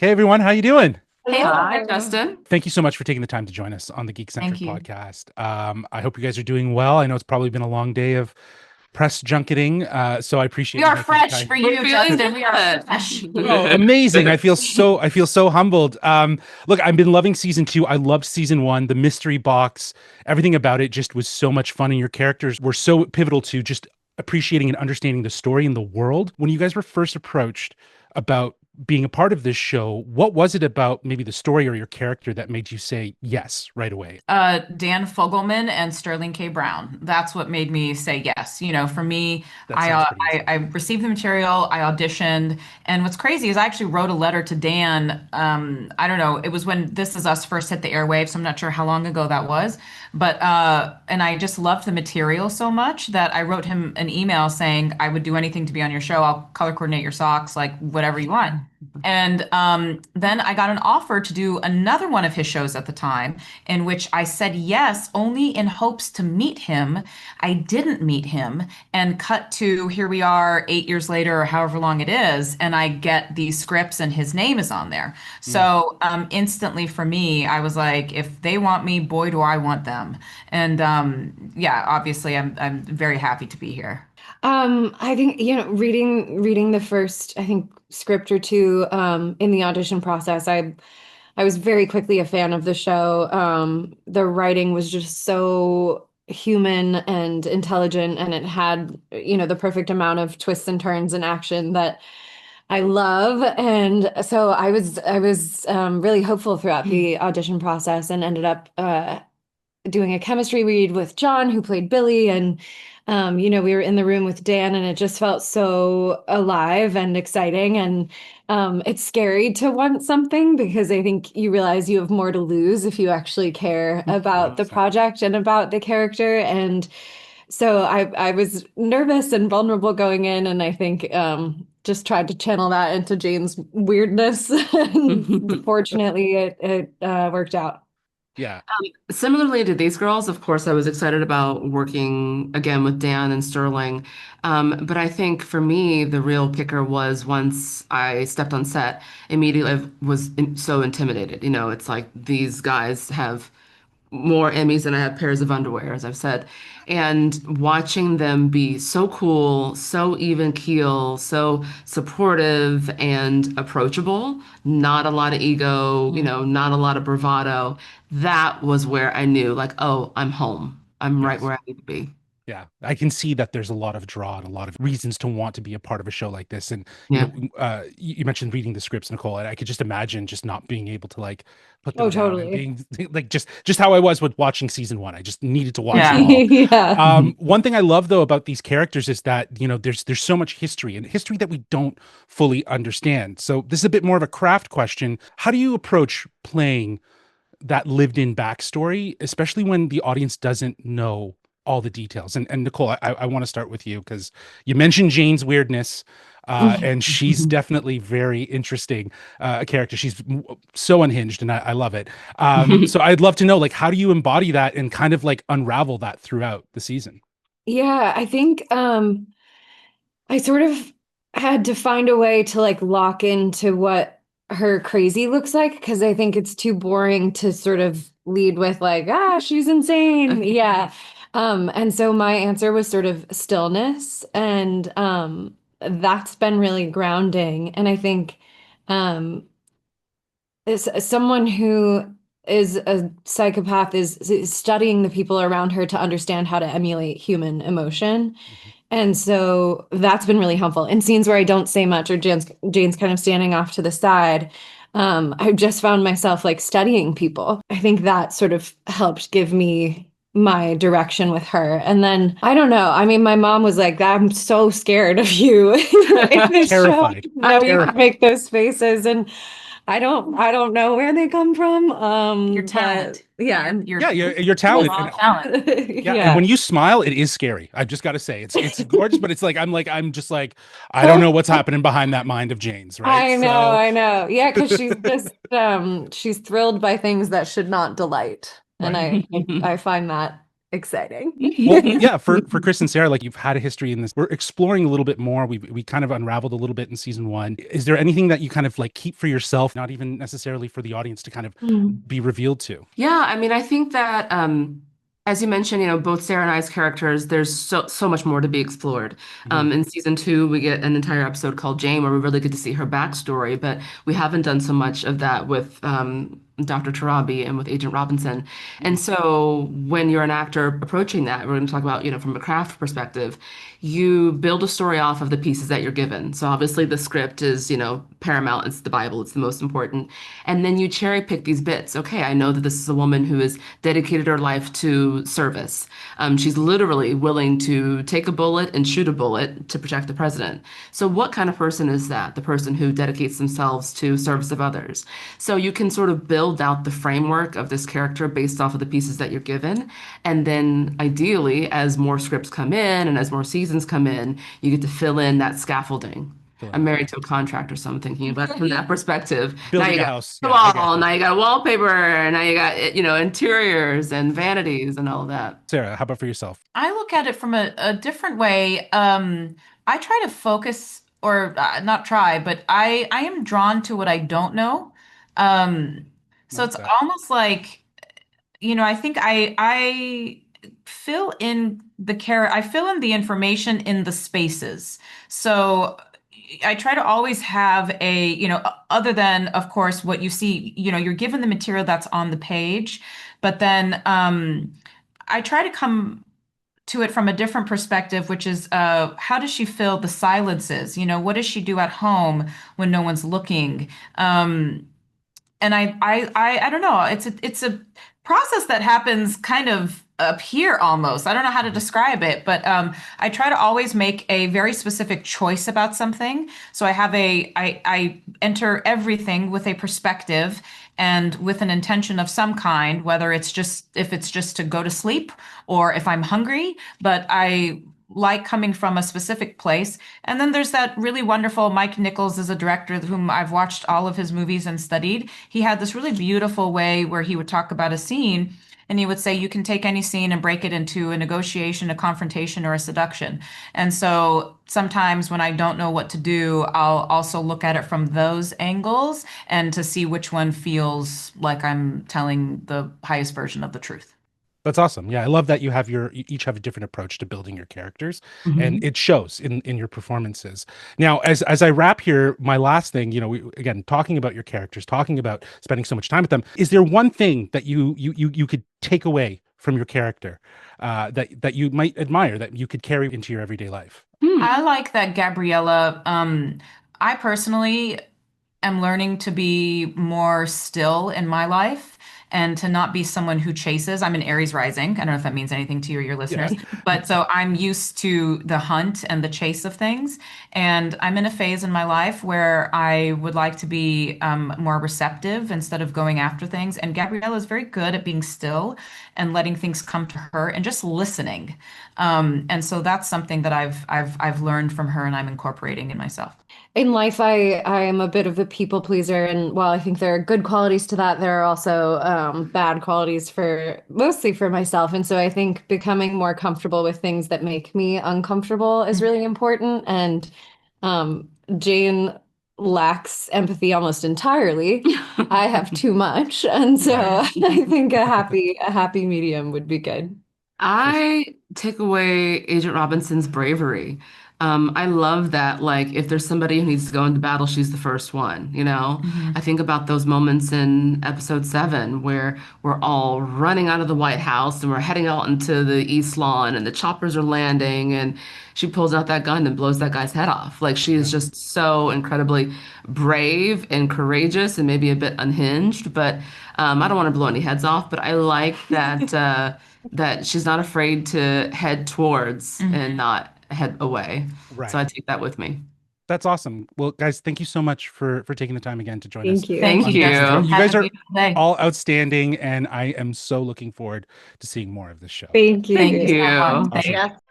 Hey everyone, how you doing? Hey, Hi, Justin. Thank you so much for taking the time to join us on the Geekcentric Thank you. podcast. I hope you guys are doing well. I know it's probably been a long day of press junketing, so I appreciate We you are making the fresh time. for you, Justin. We are fresh. Oh, amazing! I feel so humbled. Look, I've been loving season 2. I loved season 1. The mystery box, everything about it just was so much fun, and your characters were so pivotal to just appreciating and understanding the story and the world. When you guys were first approached about being a part of this show, what was it about maybe the story or your character that made you say yes right away? Dan Fogelman and Sterling K. Brown. That's what made me say yes. For me, That I, sounds uh, pretty easy. I received the material, I auditioned, and what's crazy is I actually wrote a letter to Dan. I don't know, it was when This Is Us first hit the airwaves, so I'm not sure how long ago that was, but and I just loved the material so much that I wrote him an email saying I would do anything to be on your show. I'll color coordinate your socks, like whatever you want. And then I got an offer to do another one of his shows at the time, in which I said yes, only in hopes to meet him. I didn't meet him, and cut to here we are 8 years later, or however long it is, and I get these scripts and his name is on there. Mm. So instantly for me, I was like, if they want me, boy, do I want them. And yeah, obviously, I'm very happy to be here. I think, reading the first, I think, script or two in the audition process, I was very quickly a fan of the show. The writing was just so human and intelligent, and it had, the perfect amount of twists and turns and action that I love. And so I was really hopeful throughout the audition process, and ended up doing a chemistry read with John, who played Billy, and we were in the room with Dan, and it just felt so alive and exciting. And it's scary to want something, because I think you realize you have more to lose if you actually care about the 100%. project and about the character. And so I was nervous and vulnerable going in, and I think just tried to channel that into Jane's weirdness. And fortunately, it worked out. Yeah. Similarly to these girls, of course, I was excited about working again with Dan and Sterling. But I think for me, the real kicker was once I stepped on set, immediately I was so intimidated. It's like these guys have more Emmys than I have pairs of underwear, as I've said. And watching them be so cool, so even keel, so supportive and approachable, not a lot of ego, not a lot of bravado. That was where I knew, like, oh, I'm home. I'm right Yes. where I need to be. Yeah, I can see that there's a lot of draw and a lot of reasons to want to be a part of a show like this. And Yeah. you mentioned reading the scripts, Nicole, and I could just imagine just not being able to like put them Oh, down and totally. being like just how I was with watching season 1. I just needed to watch Yeah. them all. Yeah. One thing I love though about these characters is that there's so much history, and history that we don't fully understand. So this is a bit more of a craft question. How do you approach playing that lived-in backstory, especially when the audience doesn't know all the details? And Nicole, I want to start with you because you mentioned Jane's weirdness, and she's definitely very interesting a character. She's so unhinged, and I love it. So I'd love to know, like, how do you embody that and kind of like unravel that throughout the season? Yeah, I think I sort of had to find a way to like lock into what her crazy looks like, because I think it's too boring to sort of lead with like, she's insane. Yeah. And so my answer was sort of stillness, and that's been really grounding. And I think um is someone who is a psychopath is studying the people around her to understand how to emulate human emotion. Mhm. And so that's been really helpful in scenes where I don't say much, or Jane's kind of standing off to the side. I've just found myself like studying people. I think that sort of helped give me my direction with her. And then I don't know. I mean, my mom was like, I'm so scared of you in this show. Terrified. No, you can Terrified. make those faces. And I don't know where they come from. Your But talent. yeah. Yeah, you're talented. Raw talent. Yeah, and Yeah. when you smile, it is scary. I've just got to say, it's gorgeous, but it's like I'm just like I don't know what's happening behind that mind of Jane's, right? I know, So I know. Yeah, because she's just she's thrilled by things that should not delight. And right. I find that exciting. Well, yeah, for Krys and Sarah, like you've had a history in this. We're exploring a little bit more. We kind of unraveled a little bit in season 1. Is there anything that you kind of like keep for yourself, not even necessarily for the audience to kind of be revealed to? Yeah, I mean, I think that as you mentioned, both Sarah and I's characters, there's so much more to be explored. In season 2, we get an entire episode called Jane, where we really get to see her backstory, but we haven't done so much of that with Dr. Torabi and with Agent Robinson. And so when you're an actor approaching that, we're going to talk about, from a craft perspective, you build a story off of the pieces that you're given. So obviously the script is, paramount. It's the Bible. It's the most important. And then you cherry pick these bits. Okay, I know that this is a woman who has dedicated her life to service. She's literally willing to take a bullet and shoot a bullet to protect the president. So what kind of person is that? The person who dedicates themselves to service of others. So you can sort of build out the framework of this character based off of the pieces that you're given. And then ideally, as more scripts come in and as more seasons come in, you get to fill in that scaffolding. I'm married to a contractor, so I'm thinking about it from that perspective. Building now you a got house. the Yeah, wall, now you got wallpaper, now you got interiors and vanities and all that. Sarah, how about for yourself? I look at it from a different way. I try to focus, or not try, but I am drawn to what I don't know. So it's almost like, I think I fill in I fill in the information in the spaces. So I try to always have other than, of course, what you see, you're given the material that's on the page, but then I try to come to it from a different perspective, which is how does she fill the silences? What does she do at home when no one's looking? And I don't know. It's a process that happens kind of up here almost. I don't know how to describe it, but I try to always make a very specific choice about something. So I enter everything with a perspective and with an intention of some kind, whether if it's just to go to sleep or if I'm hungry, but I like coming from a specific place. And then there's that really wonderful Mike Nichols is a director whom I've watched all of his movies and studied. He had this really beautiful way where he would talk about a scene and he would say, you can take any scene and break it into a negotiation, a confrontation, or a seduction. And so sometimes when I don't know what to do, I'll also look at it from those angles and to see which one feels like I'm telling the highest version of the truth. That's awesome. Yeah, I love that you each have a different approach to building your characters, and it shows in your performances. Now, as I wrap here, my last thing, again, talking about your characters, talking about spending so much time with them, is there one thing that you could take away from your character that you might admire, that you could carry into your everyday life? I like that Gabriela. I personally am learning to be more still in my life and to not be someone who chases. I'm an Aries rising. I don't know if that means anything to you or your listeners, but so I'm used to the hunt and the chase of things. And I'm in a phase in my life where I would like to be more receptive instead of going after things. And Gabriella is very good at being still and letting things come to her and just listening. And so that's something that I've learned from her and I'm incorporating in myself. In life, I am a bit of a people pleaser, and while I think there are good qualities to that, there are also bad qualities mostly for myself. And so I think becoming more comfortable with things that make me uncomfortable is really important. And Jane lacks empathy almost entirely. I have too much, and so I think a happy medium would be good. I take away Agent Robinson's bravery. I love that, like, if there's somebody who needs to go into battle, she's the first one, I think about those moments in episode 7 where we're all running out of the White House and we're heading out into the East Lawn and the choppers are landing and she pulls out that gun and blows that guy's head off. Like, she is just so incredibly brave and courageous and maybe a bit unhinged, but I don't want to blow any heads off, but I like that that she's not afraid to head towards and not head away. Right. So I take that with me. That's awesome. Well, guys, thank you so much for taking the time again to join us. Thank you. Thank you. You guys are Day. all outstanding, and I am so looking forward to seeing more of this show. Thank you. Thank you. Awesome. Awesome. Thanks.